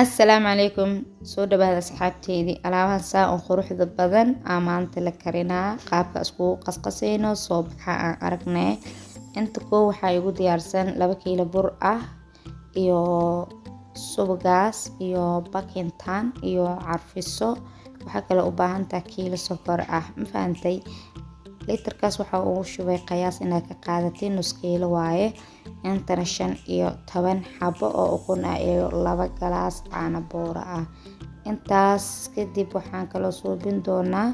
Assalaamu calaykum soo dhawaada asxaabteydii alaabahan saa oo quruxda badan aan maanta la karinaa qaabka iskugu qasqasayno soo baxa aan aragnay inta koo waxaa igu diyaarsan 2 kiilo bur ah iyo subagaas iyo bakintan iyo carfiso waxaa kale u baahan tahay kiilo sokor ah ma fahantay litarkaas waxaa ugu shubay qiyaas inaad ka qaadatay nus kiilo waaye intana 5 iyo 10 xabo oo ukun ah iyo 2 galaas caano boora ah intaas kadib waxaan kala suubin doonaa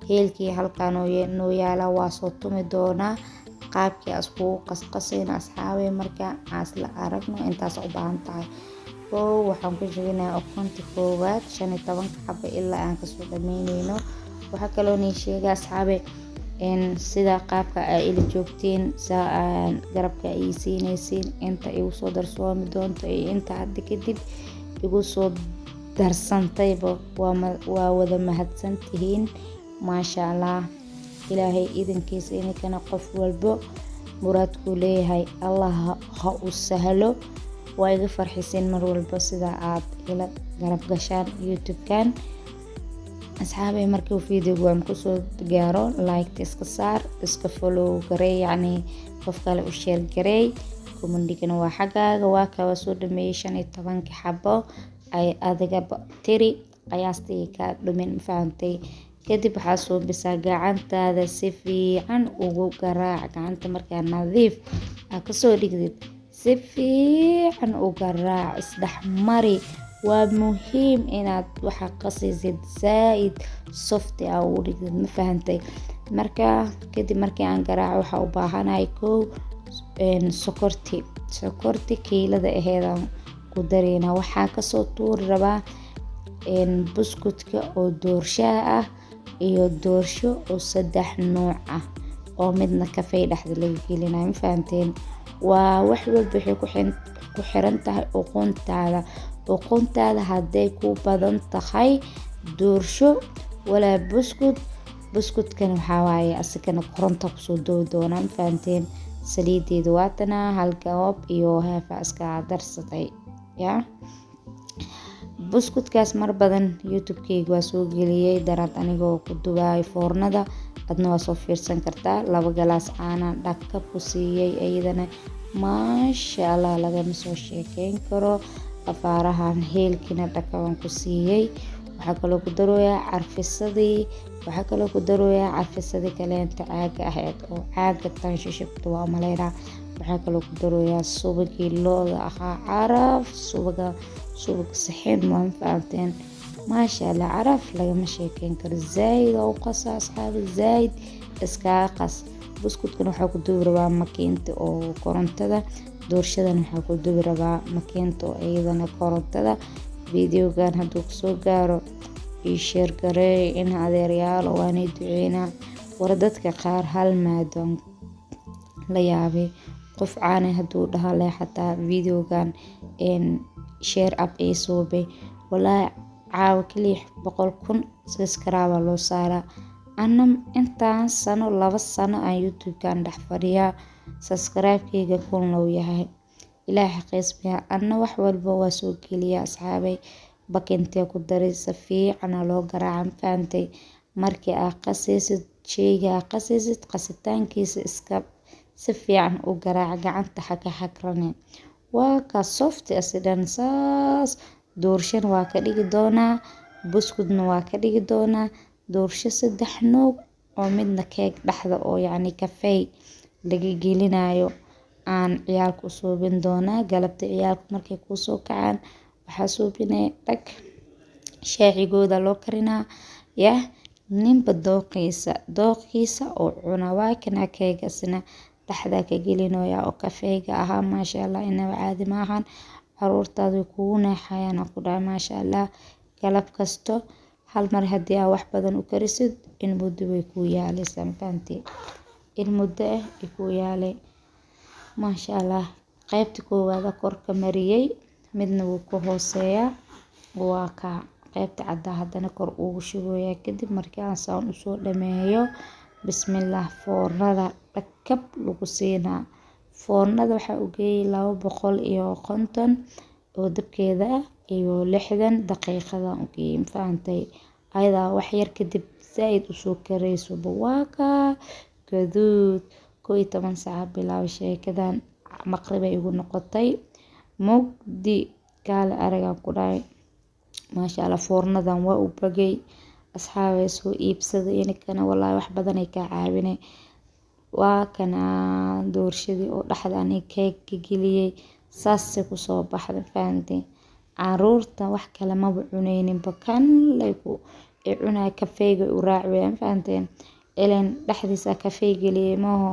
heelkii halkaan oo yaala waa soo tumi doonaa qaabkii iskugu qasqasayna asxaabe marka asla aragno intaas u baahan tahay oo waxaan ku jibinaa ukunta koowaad 15 xabo ilaa aan ka soo dhameynayno waxa kale oo nii sheegay asxaabe sida qaabka ay ila joogteen saan garabka ay siinaysiin inta igu soo darsoomi doonto iyo inta hadda kadib igu soo darsantayba waa wada mahadsantihiin maasha Allah ilaahay idinkiisa inkana qof walbo muraadku leeyahay Allah ha u sahlo waa iga farxisin mar walba sida aad ila garab gashaan YouTube-kan asxaabay markii video aan ku soo gaaro like iska saar iska follow gareey yani qof kale u share gareey comment-gana waa xagaaga waa ka soo dhameeyay 15 xabo ay adiga tiri qiyaastii ka dhumin fahamtay kadib waxaa soo bisaa gacantaada si fiican ugu garaac gacanta markaa nadiif ka soo dhigdid si fiican u garaac isdhaxmari waa muhiim inaad waxa qasaysid zaaid soft ah u dhigid ma fahantay marka kadib markii aan garaaco waxa u baahanahay sokorti kiilada aheedan ku dareena waxa ka soo tuuri rabaa buskudka oo doorshaha ah iyo doorsho oo 3 nooc ah oo midna kafee dhaxda laga gelinayo ma fahanteen waa wax walba waxay ku xiran tahay ukuntaada hadday ku badan tahay doorsho wala buskudkan waxa waaye asagana koronto ku soo doodo doona ma fahanteen saliideedu waatana hal koob iyo heefa iska darsatay ya buskudkaas mar badan YouTube-kayga waa soo geliyay darad anigoo ku dubay foornada adna waa soo fiirsan kartaa 2 galaas caana dhaqka ku siiyay ayadana maasha Allah laga soo sheekeyn karo afaarahan heelkina dhaqan ku siiyay waxa kale ku darooyaa carfisadii kale inta caaga ahayd oo caaga tan shishibto waa maleera waxa kale ku darooyaa subagii looda ahaa caraf subag saxin ma fahamteen maasha Allah caraf laga sheekeyn karo zaaid oo qasa asxaab zaaid iska qas buskudkan waxa ku dubi rabaa makiinta oo korontada doorshadan waxa ku dubi rabaa makiinta oo iyadana korontada videogan haduu soo gaaro ii share gareey in adeeryaal oo aan duceena war dadka qaar hal maadon la yaabay qof caan haduu dhahalay xataa videogan share up ee soobay wallahi caaw kaliya 100,000 subscribe loo saaraa anam intaan sano 2 sano aan YouTube-kan dhex fadhiyaa subscribe-kayga kun loo yahay ilaahay xaqisbiya anna wax walba waa soo geliya asxaabay bakintee ku daray si fiican loo garaacan fahamtay markii aad qasaysid sheyga qasaysid qasitaankiisa iska si fiican u garaac gacanta xakrane waa ka soft asidan saas doorshan waa ka dhigi doonaa buskudna waa ka dhigi doonaa doorsho 3 nooc oo midna keeg dhaxda oo yani kafee laga gelinayo aan ciyaalku suubin doonaa galabta ciyaalku markay ku soo kacaan waxa suubinay dhag shaahigooda loo karinaa ya ninba dooqiisa oo cuna waa kana keegasna dhaxda ka gelinoya oo kafeega aha maasha Allah inaba caadi maahan caruurtaadu kugu neexayaan ku dhaa maasha Allah galab kasto hal mar hadii aad wax badan u karisid in muddo way ku yaalaysan fahantii in muddo ku yaalay maasha Allah qaybta koowaad korka mariyay midna wuu ku hooseeyaa waa ka qaybta cadda hadana kor ugu shubaya kadib markii aan saan u soo dhameeyo bismillah foornada dhakab lagu siinaa foornada waxa u geeyay 250 oo dabkeeda iyo 60 daqiiqadan u geeyey fahantay ayadaa wax yar kadib zaaid usoo kareyso waa gaduud 11 saac bilaw sheekadan maqrib ay igu noqotay mugdi kaale aragan ku dhahay maasha Allah foornadan waa u bagay asxaabay soo iibsaday inkana wallahi wax badan ay ka caawinay waa kana doorshadii oo dhaxda ani keeg ka geliyay saas ku soo baxday fahantay caruurta wax kale ma cuneynin bakan laygu cunay kafeega u raacween fahanteen ileen dhaxdiisa kafeey geliyay maaho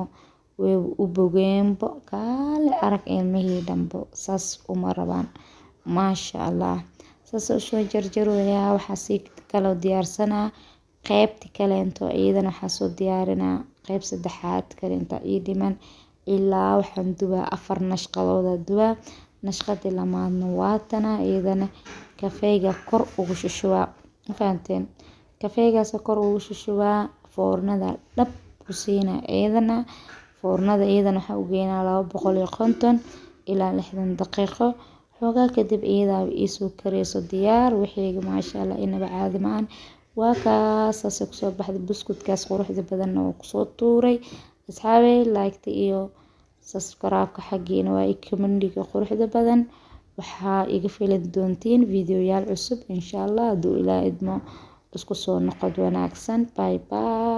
way u bogeenbo kaale arag ilmihii dhanbo saas uma rabaan maasha Allah saas soo jarjarooyaa waxa si kala diyaarsanaa qaybta kale inta iyadana waxa soo diyaarinaa qayb saddexaad kale inta dhiman ilaa waxaan dubaa 4 nashqadooda dubaa nashqadii lamaadna waatana iyadana kafeega kor ugu shushubaa fahanteen kafeegaas kor ugu shushubaa foornada dhab ku siina iyadana foornada iyadana waxa u geynaa 250 ilaa 60 daqiiqo xogaa kadib iyada isoo kareyso diyaar wixii maasha Allah inaba caadi maan waa kaas ku soo baxday buskudkaas quruxda badan oo ku soo tuuray asxaabay like iyo subscribe-ka xageena waa comment-iga quruxda badan waxa iga filan doontiin fiidiyoyaal cusub insha Allah haduu Ilaahay idmo isku soo noqod wanaagsan bye bye.